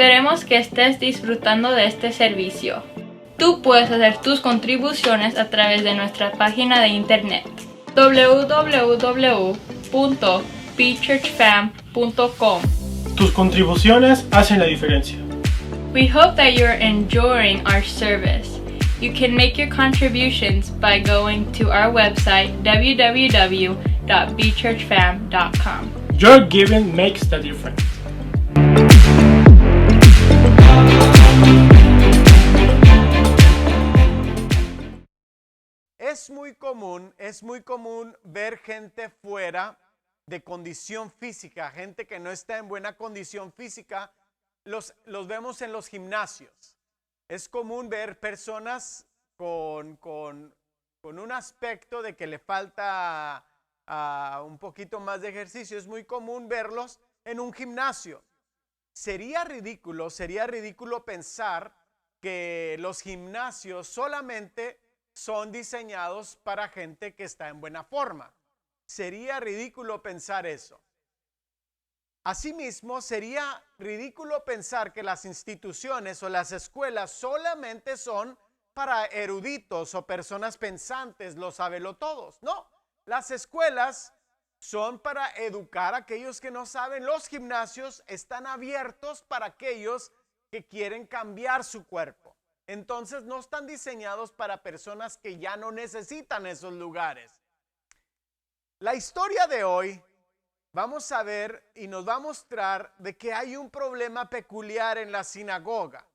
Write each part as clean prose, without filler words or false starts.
Esperemos que estés disfrutando de este servicio. Tú puedes hacer tus contribuciones a través de nuestra página de internet www.bchurchfam.com. Tus contribuciones hacen la diferencia. We hope that you're enjoying our service. You can make your contributions by going to our website www.bchurchfam.com. Your giving makes the difference. Es muy común ver gente fuera de condición física, gente que no está en buena condición física, los vemos en los gimnasios. Es común ver personas con un aspecto de que le falta un poquito más de ejercicio. Es muy común verlos en un gimnasio. Sería ridículo pensar que los gimnasios solamente son diseñados para gente que está en buena forma. Sería ridículo pensar eso. Asimismo, sería ridículo pensar que las instituciones o las escuelas solamente son para eruditos o personas pensantes, los sabelotodos. No, las escuelas son para educar a aquellos que no saben. Los gimnasios están abiertos para aquellos que quieren cambiar su cuerpo. Entonces no están diseñados para personas que ya no necesitan esos lugares. La historia de hoy vamos a ver y nos va a mostrar de que hay un problema peculiar en la sinagoga,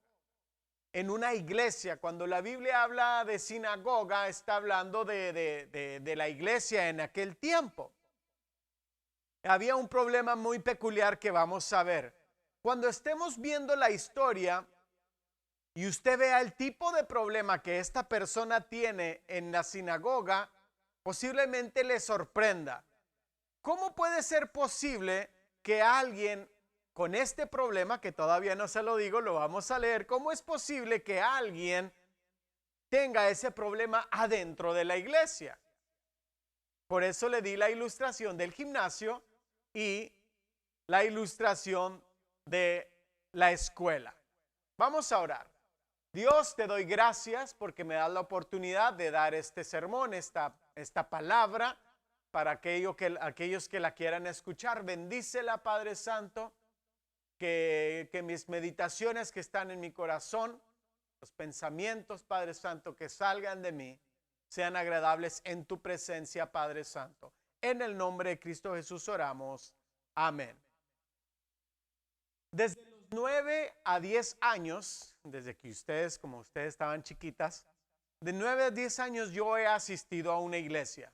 en una iglesia. Cuando la Biblia habla de sinagoga, está hablando de la iglesia en aquel tiempo. Había un problema muy peculiar que vamos a ver. Cuando estemos viendo la historia y usted vea el tipo de problema que esta persona tiene en la sinagoga, posiblemente le sorprenda. ¿Cómo puede ser posible que alguien con este problema, que todavía no se lo digo, lo vamos a leer, cómo es posible que alguien tenga ese problema adentro de la iglesia? Por eso le di la ilustración del gimnasio y la ilustración de la escuela. Vamos a orar. Dios, te doy gracias porque me das la oportunidad de dar este sermón, esta palabra para aquellos que la quieran escuchar. Bendícela, Padre Santo, que mis meditaciones que están en mi corazón, los pensamientos, Padre Santo, que salgan de mí, sean agradables en tu presencia, Padre Santo. En el nombre de Cristo Jesús oramos. Amén. Desde los 9 a 10 años, desde que como ustedes estaban chiquitas, de 9 a 10 años yo he asistido a una iglesia.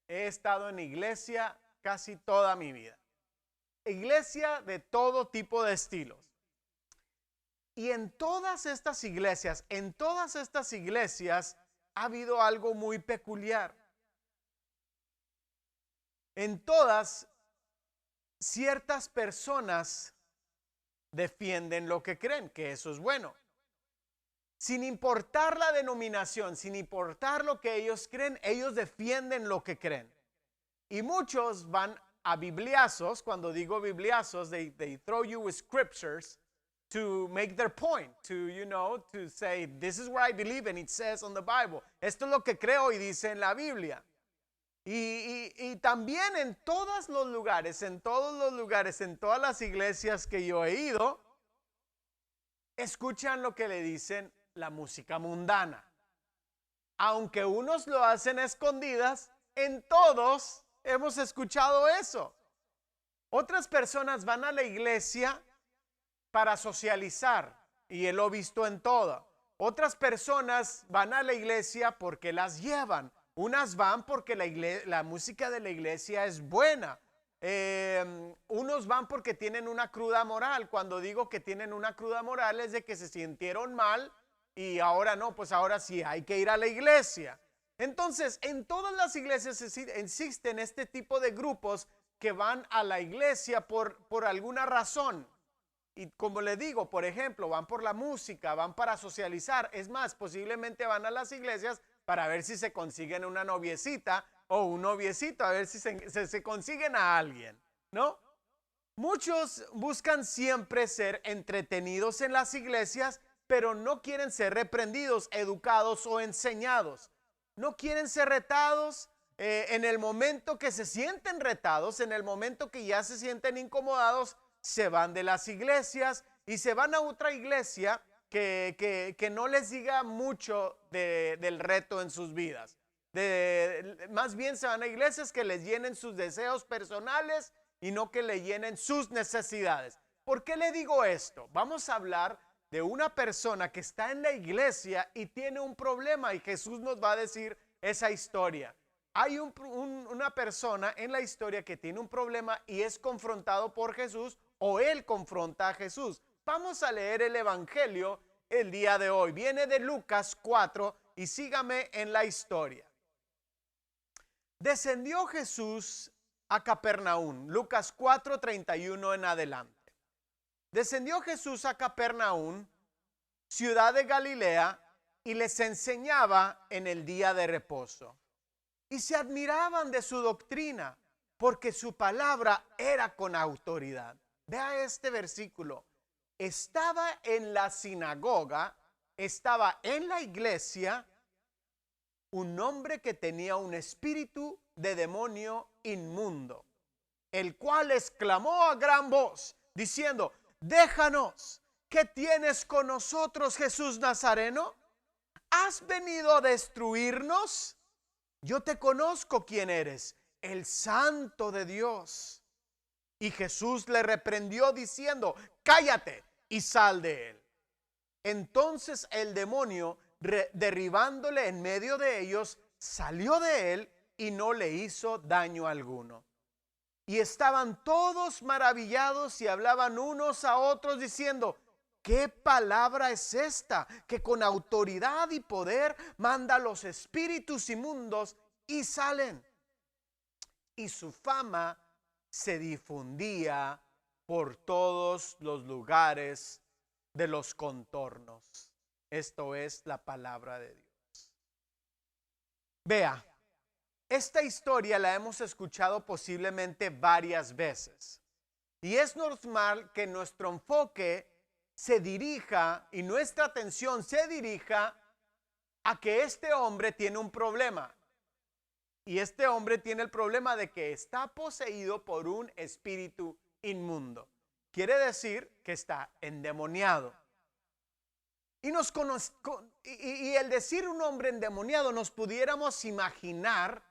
He estado en iglesia casi toda mi vida. Iglesia de todo tipo de estilos. Y en todas estas iglesias ha habido algo muy peculiar. En todas, ciertas personas defienden lo que creen, que eso es bueno. Sin importar la denominación, sin importar lo que ellos creen, ellos defienden lo que creen. Y muchos van a bibliazos. Cuando digo bibliazos, they throw you with scriptures to make their point, to say, this is what I believe and it says on the Bible. Esto es lo que creo y dice en la Biblia. Y también en todos los lugares, en todas las iglesias que yo he ido, escuchan lo que le dicen la música mundana. Aunque unos lo hacen a escondidas, en todos hemos escuchado eso. Otras personas van a la iglesia para socializar, y lo he visto en todo. Otras personas van a la iglesia porque las llevan. Unas van porque la música de la iglesia es buena. Unos van porque tienen una cruda moral. Cuando digo que tienen una cruda moral es de que se sintieron mal y ahora no, pues ahora sí hay que ir a la iglesia. Entonces, en todas las iglesias existen este tipo de grupos que van a la iglesia por alguna razón. Y como le digo, por ejemplo, van por la música, van para socializar. Es más, posiblemente van a las iglesias para ver si se consiguen una noviecita o un noviecito, a ver si se consiguen a alguien, ¿no? Muchos buscan siempre ser entretenidos en las iglesias, pero no quieren ser reprendidos, educados o enseñados. No quieren ser retados. En el momento que se sienten retados, en el momento que ya se sienten incomodados, se van de las iglesias y se van a otra iglesia que no les diga mucho del reto en sus vidas. Más bien se van a iglesias que les llenen sus deseos personales y no que le llenen sus necesidades. ¿Por qué le digo esto? Vamos a hablar de una persona que está en la iglesia y tiene un problema, y Jesús nos va a decir esa historia. Hay una persona en la historia que tiene un problema y es confrontado por Jesús, o él confronta a Jesús. Vamos a leer el evangelio el día de hoy. Viene de Lucas 4 y sígame en la historia. Descendió Jesús a Capernaum. Lucas 4:31 en adelante. Descendió Jesús a Capernaum, ciudad de Galilea, y les enseñaba en el día de reposo. Y se admiraban de su doctrina, porque su palabra era con autoridad. Vea este versículo. Estaba en la sinagoga, estaba en la iglesia, un hombre que tenía un espíritu de demonio inmundo, el cual exclamó a gran voz, diciendo: déjanos, ¿qué tienes con nosotros, Jesús Nazareno? ¿Has venido a destruirnos? Yo te conozco quién eres, el Santo de Dios. Y Jesús le reprendió diciendo: cállate y sal de él. Entonces el demonio, derribándole en medio de ellos, salió de él y no le hizo daño alguno. Y estaban todos maravillados y hablaban unos a otros diciendo: ¿qué palabra es esta que con autoridad y poder manda a los espíritus inmundos y salen? Y su fama se difundía por todos los lugares de los contornos. Esto es la palabra de Dios. Vea, esta historia la hemos escuchado posiblemente varias veces. Y es normal que nuestro enfoque se dirija y nuestra atención se dirija a que este hombre tiene un problema. Y este hombre tiene el problema de que está poseído por un espíritu inmundo. Quiere decir que está endemoniado. Y el decir un hombre endemoniado, nos pudiéramos imaginar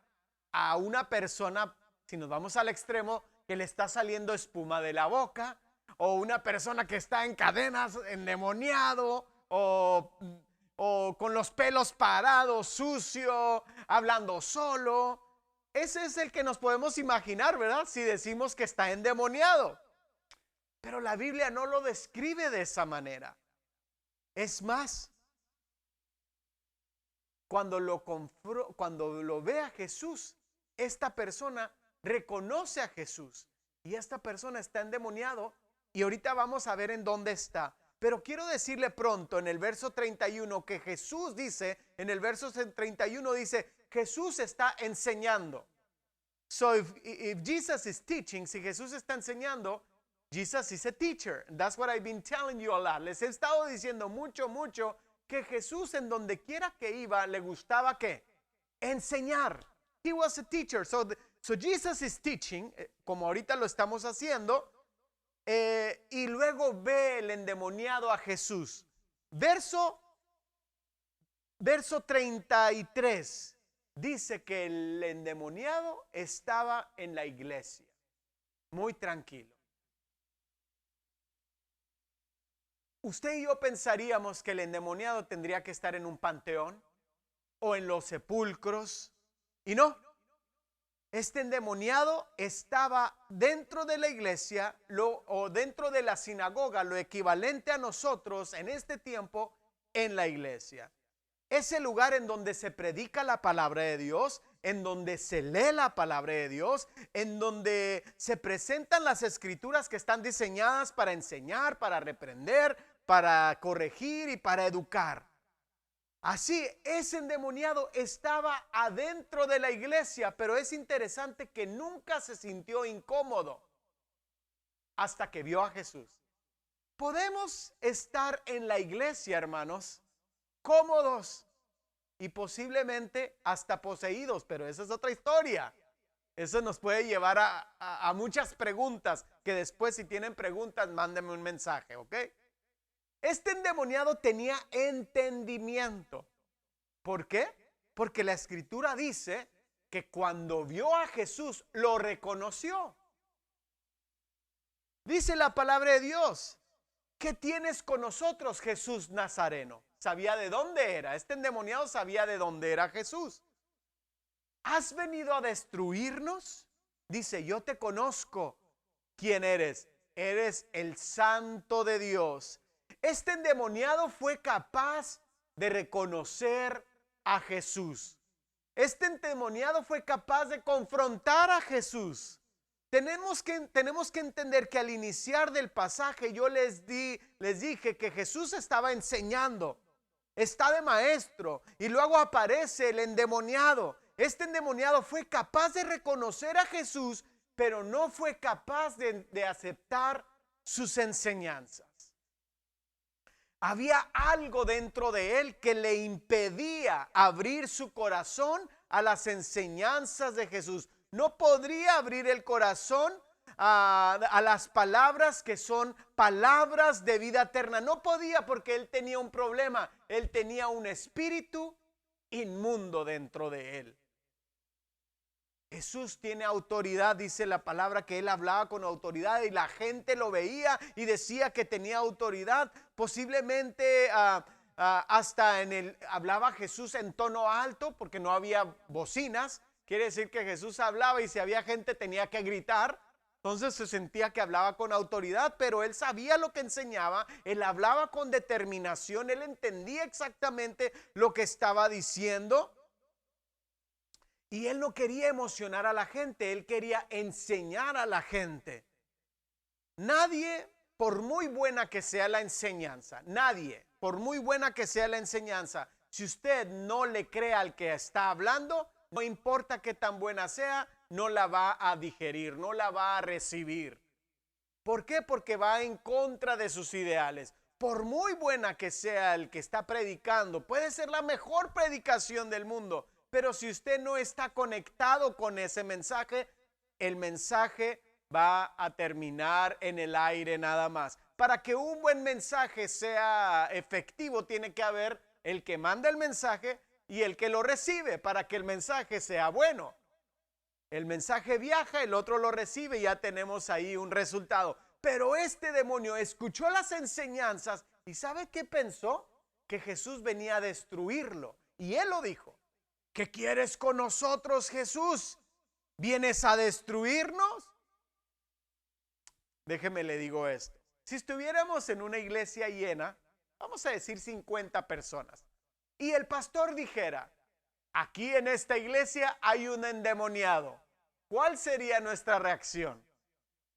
a una persona, si nos vamos al extremo, que le está saliendo espuma de la boca, o una persona que está en cadenas, endemoniado, o con los pelos parados, sucio, hablando solo. Ese es el que nos podemos imaginar, ¿verdad? Si decimos que está endemoniado. Pero la Biblia no lo describe de esa manera. Es más, cuando lo ve a Jesús, esta persona reconoce a Jesús. Y esta persona está endemoniado. Y ahorita vamos a ver en dónde está. Pero quiero decirle pronto en el verso 31 que Jesús dice, en el verso 31 dice, Jesús está enseñando. So if Jesus is teaching, si Jesús está enseñando, Jesus is a teacher. That's what I've been telling you a lot. Les he estado diciendo mucho que Jesús, en donde quiera que iba, le gustaba ¿qué? Enseñar. He was a teacher. So Jesus is teaching, como ahorita lo estamos haciendo. Y luego ve el endemoniado a Jesús. Verso 33 dice que el endemoniado estaba en la iglesia, muy tranquilo. Usted y yo pensaríamos que el endemoniado tendría que estar en un panteón o en los sepulcros, y no. Este endemoniado estaba dentro de la iglesia o dentro de la sinagoga, lo equivalente a nosotros en este tiempo en la iglesia. Es el lugar en donde se predica la palabra de Dios, en donde se lee la palabra de Dios, en donde se presentan las escrituras que están diseñadas para enseñar, para reprender, para corregir y para educar. Así, ese endemoniado estaba adentro de la iglesia, pero es interesante que nunca se sintió incómodo. hasta que vio a Jesús. Podemos estar en la iglesia, hermanos, cómodos y posiblemente hasta poseídos, pero esa es otra historia. Eso nos puede llevar a muchas preguntas, que después, si tienen preguntas, mándenme un mensaje, ¿ok? Este endemoniado tenía entendimiento. ¿Por qué? Porque la Escritura dice que cuando vio a Jesús, lo reconoció. Dice la palabra de Dios: ¿qué tienes con nosotros, Jesús Nazareno? Sabía de dónde era. Este endemoniado sabía de dónde era Jesús. ¿Has venido a destruirnos? Dice: yo te conozco. ¿Quién eres? Eres el Santo de Dios. Este endemoniado fue capaz de reconocer a Jesús. Este endemoniado fue capaz de confrontar a Jesús. Tenemos que entender que al iniciar del pasaje yo les dije que Jesús estaba enseñando, está de maestro, y luego aparece el endemoniado. Este endemoniado fue capaz de reconocer a Jesús, pero no fue capaz de aceptar sus enseñanzas. Había algo dentro de él que le impedía abrir su corazón a las enseñanzas de Jesús. No podría abrir el corazón a las palabras que son palabras de vida eterna. No podía, porque él tenía un problema. Él tenía un espíritu inmundo dentro de él. Jesús tiene autoridad, dice la palabra, que él hablaba con autoridad y la gente lo veía y decía que tenía autoridad. Posiblemente hasta hablaba Jesús en tono alto, porque no había bocinas. Quiere decir que Jesús hablaba, y si había gente tenía que gritar. Entonces se sentía que hablaba con autoridad, pero él sabía lo que enseñaba. Él hablaba con determinación. Él entendía exactamente lo que estaba diciendo. Y él no quería emocionar a la gente, él quería enseñar a la gente. Nadie, por muy buena que sea la enseñanza, por muy buena que sea la enseñanza, si usted no le cree al que está hablando, no importa qué tan buena sea, no la va a digerir, no la va a recibir. ¿Por qué? Porque va en contra de sus ideales. Por muy buena que sea el que está predicando, puede ser la mejor predicación del mundo, pero si usted no está conectado con ese mensaje, el mensaje va a terminar en el aire nada más. Para que un buen mensaje sea efectivo, tiene que haber el que manda el mensaje y el que lo recibe, para que el mensaje sea bueno. El mensaje viaja, el otro lo recibe y ya tenemos ahí un resultado. Pero este demonio escuchó las enseñanzas y ¿sabe qué pensó? Que Jesús venía a destruirlo. Y él lo dijo: ¿qué quieres con nosotros, Jesús? ¿Vienes a destruirnos? Déjeme le digo esto. Si estuviéramos en una iglesia llena, vamos a decir 50 personas, y el pastor dijera: aquí en esta iglesia hay un endemoniado, ¿cuál sería nuestra reacción?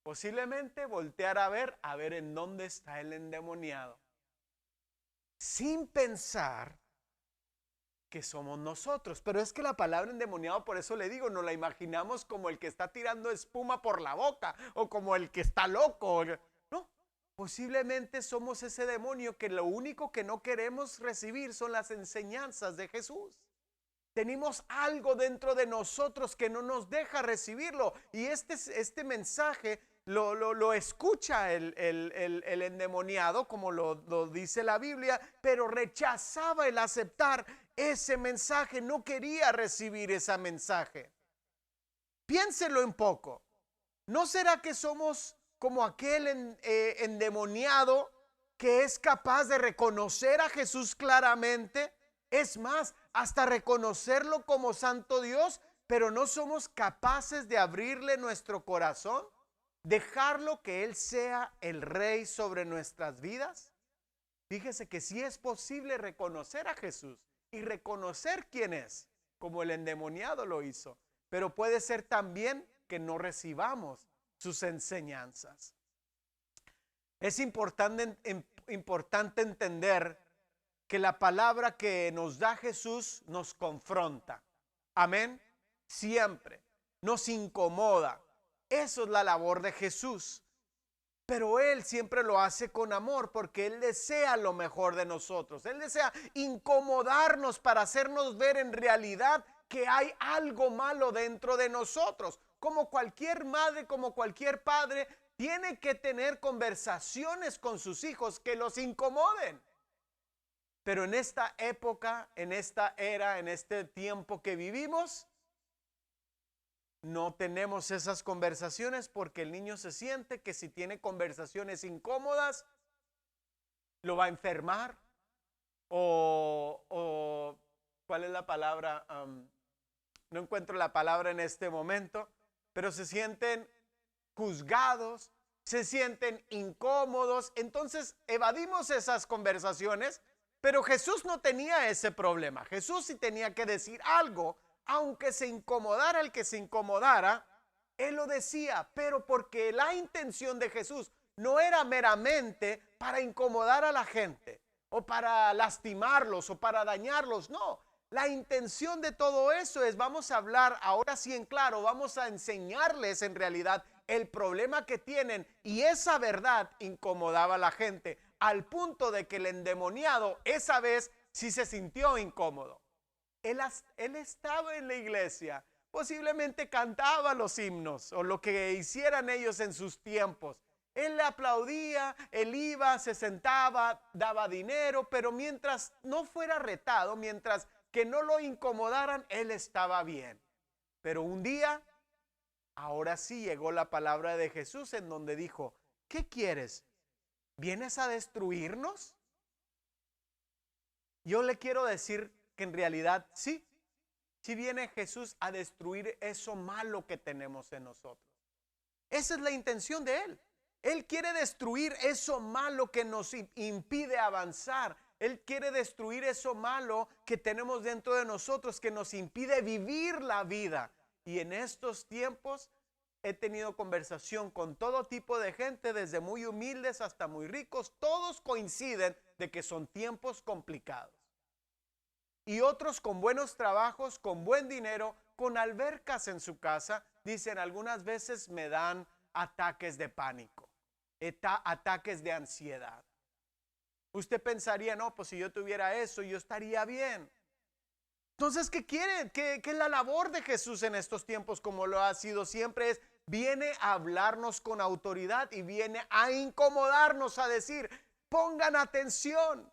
Posiblemente voltear a ver en dónde está el endemoniado, sin pensar que somos nosotros. Pero es que la palabra endemoniado, por eso le digo, nos la imaginamos como el que está tirando espuma por la boca, o como el que está loco. No, posiblemente somos ese demonio que lo único que no queremos recibir son las enseñanzas de Jesús. Tenemos algo dentro de nosotros que no nos deja recibirlo, y este mensaje lo escucha el endemoniado, como lo dice la Biblia, pero rechazaba el aceptar ese mensaje, no quería recibir ese mensaje. Piénselo un poco. ¿No será que somos como aquel endemoniado que es capaz de reconocer a Jesús claramente? Es más, hasta reconocerlo como Santo Dios, pero no somos capaces de abrirle nuestro corazón, dejarlo que Él sea el Rey sobre nuestras vidas. Fíjese que sí es posible reconocer a Jesús y reconocer quién es, como el endemoniado lo hizo, pero puede ser también que no recibamos sus enseñanzas. Es importante entender que la palabra que nos da Jesús nos confronta. Amén. Siempre nos incomoda. Eso es la labor de Jesús. Pero Él siempre lo hace con amor porque Él desea lo mejor de nosotros. Él desea incomodarnos para hacernos ver en realidad que hay algo malo dentro de nosotros. Como cualquier madre, como cualquier padre, tiene que tener conversaciones con sus hijos que los incomoden. Pero en esta época, en esta era, en este tiempo que vivimos, no tenemos esas conversaciones porque el niño se siente que si tiene conversaciones incómodas, lo va a enfermar o ¿cuál es la palabra? No encuentro la palabra en este momento, pero se sienten juzgados, se sienten incómodos. Entonces evadimos esas conversaciones, pero Jesús no tenía ese problema. Jesús sí tenía que decir algo. Aunque se incomodara el que se incomodara, Él lo decía, pero porque la intención de Jesús no era meramente para incomodar a la gente, o para lastimarlos, o para dañarlos, no. La intención de todo eso es, vamos a hablar ahora sí en claro, vamos a enseñarles en realidad el problema que tienen, y esa verdad incomodaba a la gente, al punto de que el endemoniado esa vez sí se sintió incómodo. Él estaba en la iglesia, posiblemente cantaba los himnos o lo que hicieran ellos en sus tiempos. Él le aplaudía, él iba, se sentaba, daba dinero, pero mientras no fuera retado, mientras que no lo incomodaran, él estaba bien. Pero un día, ahora sí llegó la palabra de Jesús en donde dijo, ¿qué quieres? ¿Vienes a destruirnos? Yo le quiero decir que en realidad sí viene Jesús a destruir eso malo que tenemos en nosotros. Esa es la intención de Él. Él quiere destruir eso malo que nos impide avanzar. Él quiere destruir eso malo que tenemos dentro de nosotros, que nos impide vivir la vida. Y en estos tiempos he tenido conversación con todo tipo de gente, desde muy humildes hasta muy ricos. Todos coinciden de que son tiempos complicados. Y otros con buenos trabajos, con buen dinero, con albercas en su casa, dicen, algunas veces me dan ataques de pánico, ataques de ansiedad. Usted pensaría, no, pues si yo tuviera eso, yo estaría bien. Entonces, ¿qué quieren? ¿Qué es la labor de Jesús en estos tiempos, como lo ha sido siempre? Viene a hablarnos con autoridad y viene a incomodarnos, a decir, pongan atención.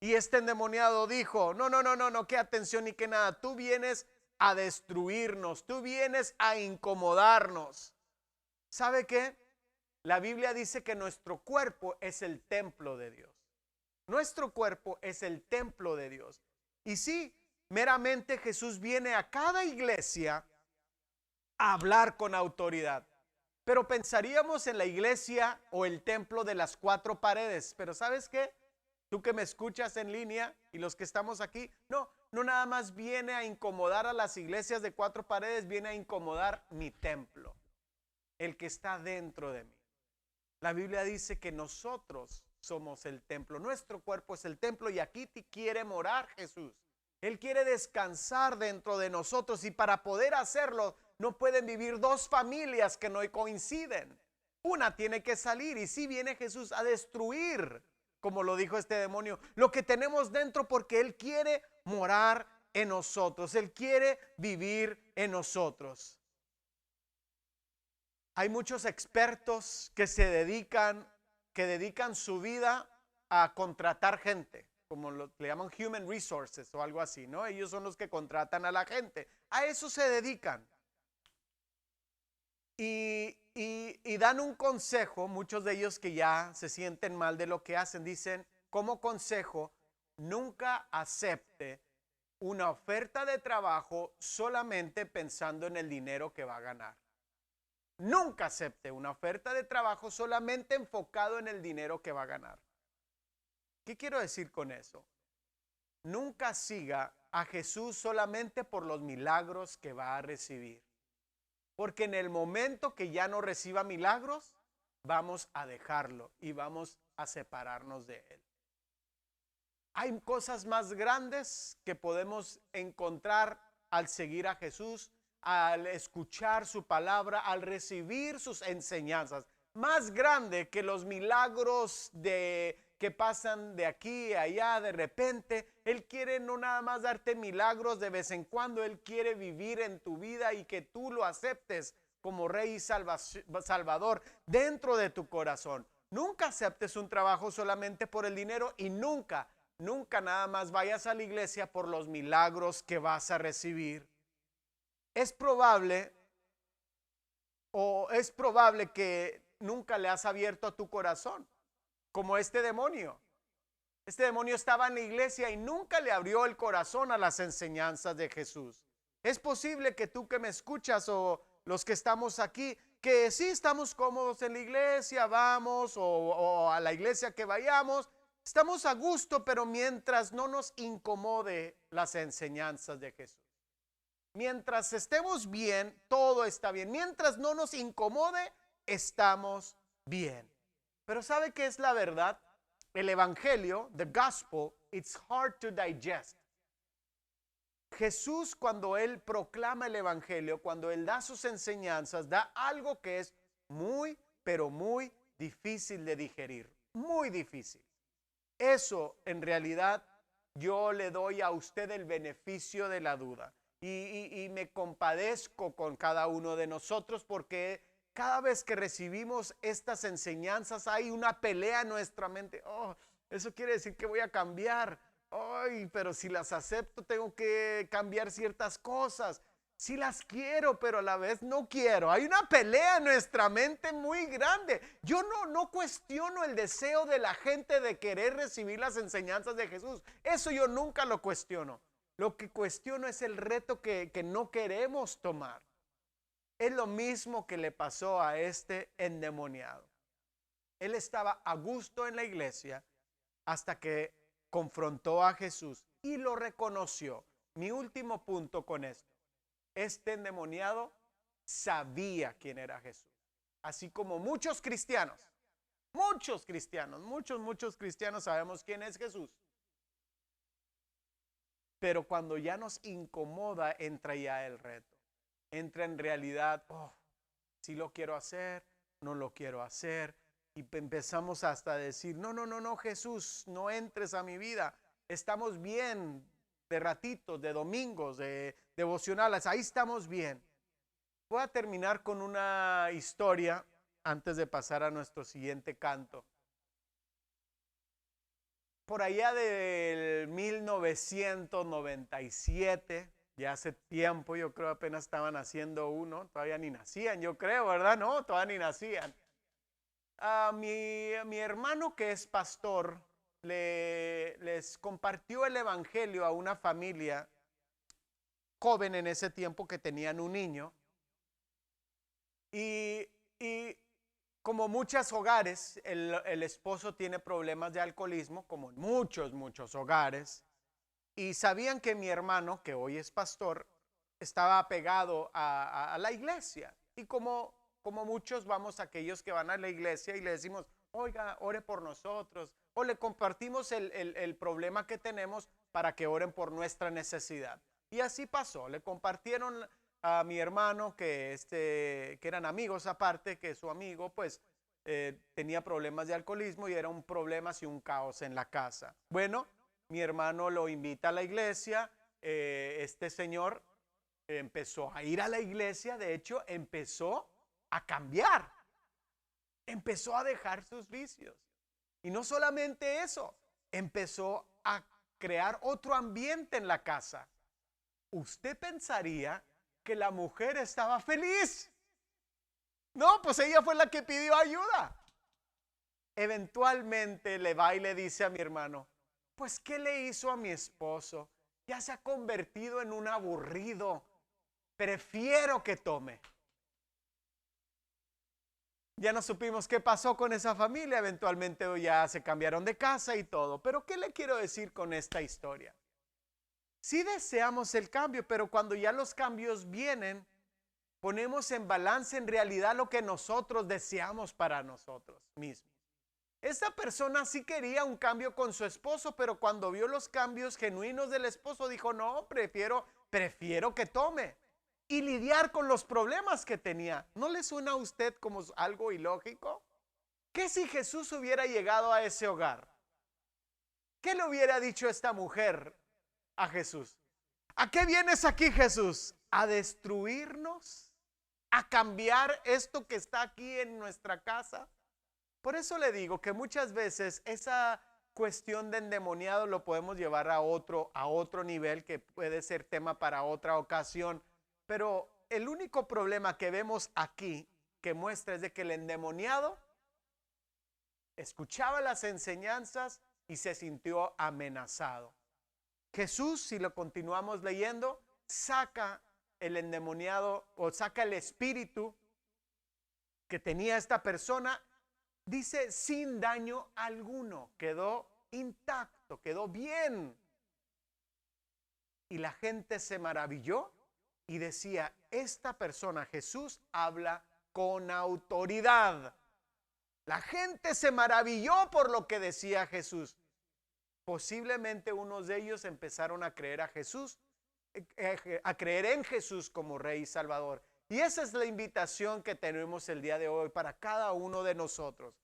Y este endemoniado dijo, no, qué atención ni qué nada. Tú vienes a destruirnos, tú vienes a incomodarnos. ¿Sabe qué? La Biblia dice que nuestro cuerpo es el templo de Dios. Nuestro cuerpo es el templo de Dios. Y sí, meramente Jesús viene a cada iglesia a hablar con autoridad. Pero pensaríamos en la iglesia o el templo de las cuatro paredes. Pero ¿sabes qué? Tú que me escuchas en línea y los que estamos aquí, no nada más viene a incomodar a las iglesias de cuatro paredes, viene a incomodar mi templo, el que está dentro de mí. La Biblia dice que nosotros somos el templo, nuestro cuerpo es el templo y aquí quiere morar Jesús. Él quiere descansar dentro de nosotros y para poder hacerlo no pueden vivir dos familias que no coinciden. Una tiene que salir y sí viene Jesús a destruir, como lo dijo este demonio, lo que tenemos dentro porque Él quiere morar en nosotros. Él quiere vivir en nosotros. Hay muchos expertos que dedican su vida a contratar gente, como le llaman human resources o algo así, ¿no? Ellos son los que contratan a la gente. A eso se dedican. Y dan un consejo, muchos de ellos que ya se sienten mal de lo que hacen, dicen como consejo, nunca acepte una oferta de trabajo solamente pensando en el dinero que va a ganar. Nunca acepte una oferta de trabajo solamente enfocado en el dinero que va a ganar. ¿Qué quiero decir con eso? Nunca siga a Jesús solamente por los milagros que va a recibir. Porque en el momento que ya no reciba milagros, vamos a dejarlo y vamos a separarnos de Él. Hay cosas más grandes que podemos encontrar al seguir a Jesús, al escuchar su palabra, al recibir sus enseñanzas. más grande que los milagros que pasan de aquí a allá de repente. Él quiere no nada más darte milagros de vez en cuando. Él quiere vivir en tu vida y que tú lo aceptes como Rey y Salvador dentro de tu corazón. Nunca aceptes un trabajo solamente por el dinero y nunca nada más vayas a la iglesia por los milagros que vas a recibir. Es probable que nunca le has abierto a tu corazón, como este demonio. Este demonio estaba en la iglesia y nunca le abrió el corazón a las enseñanzas de Jesús. Es posible que tú que me escuchas o los que estamos aquí, que sí estamos cómodos en la iglesia, vamos o a la iglesia que vayamos, estamos a gusto, pero mientras no nos incomode las enseñanzas de Jesús. Mientras estemos bien, todo está bien. Mientras no nos incomode, estamos bien. Pero ¿sabe qué es la verdad? El evangelio, the gospel, it's hard to digest. Jesús, cuando Él proclama el evangelio, cuando Él da sus enseñanzas, da algo que es muy, pero muy difícil de digerir. Muy difícil. Eso, en realidad, yo le doy a usted el beneficio de la duda. Y me compadezco con cada uno de nosotros porque cada vez que recibimos estas enseñanzas hay una pelea en nuestra mente. Oh, eso quiere decir que voy a cambiar. Ay, pero si las acepto tengo que cambiar ciertas cosas. Sí las quiero, pero a la vez no quiero. Hay una pelea en nuestra mente muy grande. Yo no cuestiono el deseo de la gente de querer recibir las enseñanzas de Jesús. Eso yo nunca lo cuestiono. Lo que cuestiono es el reto que no queremos tomar. Es lo mismo que le pasó a este endemoniado. Él estaba a gusto en la iglesia hasta que confrontó a Jesús y lo reconoció. Mi último punto con esto. Este endemoniado sabía quién era Jesús. Así como muchos cristianos sabemos quién es Jesús. Pero cuando ya nos incomoda, entra ya el reto. Entra en realidad, si lo quiero hacer, no lo quiero hacer. Y empezamos hasta a decir, no, Jesús, no entres a mi vida. Estamos bien de ratitos, de domingos, de devocionales, ahí estamos bien. Voy a terminar con una historia antes de pasar a nuestro siguiente canto. Por allá del 1997, ya hace tiempo, yo creo apenas estaban haciendo uno, todavía ni nacían, yo creo, ¿verdad? No, todavía ni nacían. Mi hermano que es pastor, les compartió el evangelio a una familia joven en ese tiempo que tenían un niño. Y como muchos hogares, el esposo tiene problemas de alcoholismo, como en muchos hogares. Y sabían que mi hermano, que hoy es pastor, estaba apegado a la iglesia. Y como muchos vamos a aquellos que van a la iglesia y le decimos, oiga, ore por nosotros. O le compartimos el problema que tenemos para que oren por nuestra necesidad. Y así pasó. Le compartieron a mi hermano que eran amigos aparte, que su amigo pues tenía problemas de alcoholismo y era un problema y un caos en la casa. Bueno, mi hermano lo invita a la iglesia. Este señor empezó a ir a la iglesia. De hecho, empezó a cambiar. Empezó a dejar sus vicios. Y no solamente eso, empezó a crear otro ambiente en la casa. Usted pensaría que la mujer estaba feliz. No, pues ella fue la que pidió ayuda. Eventualmente le va y le dice a mi hermano, pues ¿qué le hizo a mi esposo? Ya se ha convertido en un aburrido. Prefiero que tome. Ya no supimos qué pasó con esa familia. Eventualmente ya se cambiaron de casa y todo. Pero ¿qué le quiero decir con esta historia? Sí deseamos el cambio, pero cuando ya los cambios vienen, ponemos en balance en realidad lo que nosotros deseamos para nosotros mismos. Esta persona sí quería un cambio con su esposo, pero cuando vio los cambios genuinos del esposo dijo, no, prefiero que tome. y lidiar con los problemas que tenía. ¿No le suena a usted como algo ilógico? ¿Qué si Jesús hubiera llegado a ese hogar? ¿Qué le hubiera dicho esta mujer a Jesús? ¿A qué vienes aquí, Jesús? ¿A destruirnos? ¿A cambiar esto que está aquí en nuestra casa? Por eso le digo que muchas veces esa cuestión de endemoniado lo podemos llevar a otro nivel, que puede ser tema para otra ocasión. Pero el único problema que vemos aquí que muestra es de que el endemoniado escuchaba las enseñanzas y se sintió amenazado. Jesús, si lo continuamos leyendo, saca el endemoniado o saca el espíritu que tenía esta persona, dice sin daño alguno, quedó intacto, quedó bien. Y la gente se maravilló y decía, esta persona, Jesús, habla con autoridad. La gente se maravilló por lo que decía Jesús. Posiblemente unos de ellos empezaron a creer a Jesús, a creer en Jesús como Rey y Salvador. Y esa es la invitación que tenemos el día de hoy para cada uno de nosotros.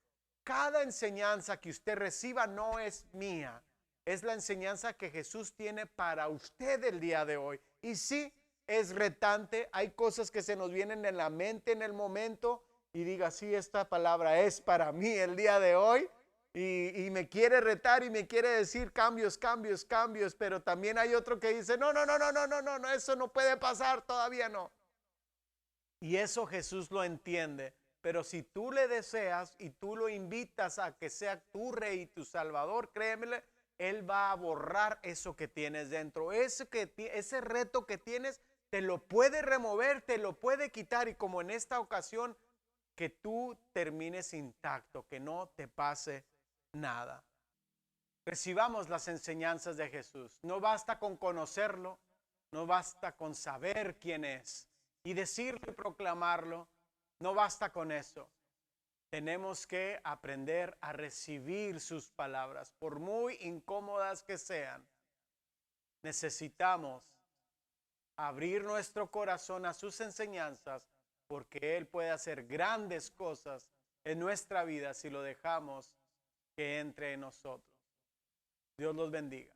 Cada enseñanza que usted reciba no es mía, es la enseñanza que Jesús tiene para usted el día de hoy. Y sí, es retante, hay cosas que se nos vienen en la mente en el momento y diga, sí, esta palabra es para mí el día de hoy. Y me quiere retar y me quiere decir cambios, pero también hay otro que dice, no, eso no puede pasar, todavía no. Y eso Jesús lo entiende, pero si tú le deseas y tú lo invitas a que sea tu Rey y tu Salvador, créemele, Él va a borrar eso que tienes dentro, ese reto que tienes, te lo puede remover, te lo puede quitar, y como en esta ocasión, que tú termines intacto, que no te pase nada. Recibamos las enseñanzas de Jesús. No basta con conocerlo, no basta con saber quién es y decirlo y proclamarlo, no basta con eso. Tenemos que aprender a recibir sus palabras, por muy incómodas que sean. Necesitamos abrir nuestro corazón a sus enseñanzas, porque Él puede hacer grandes cosas en nuestra vida si lo dejamos que entre en nosotros. Dios los bendiga.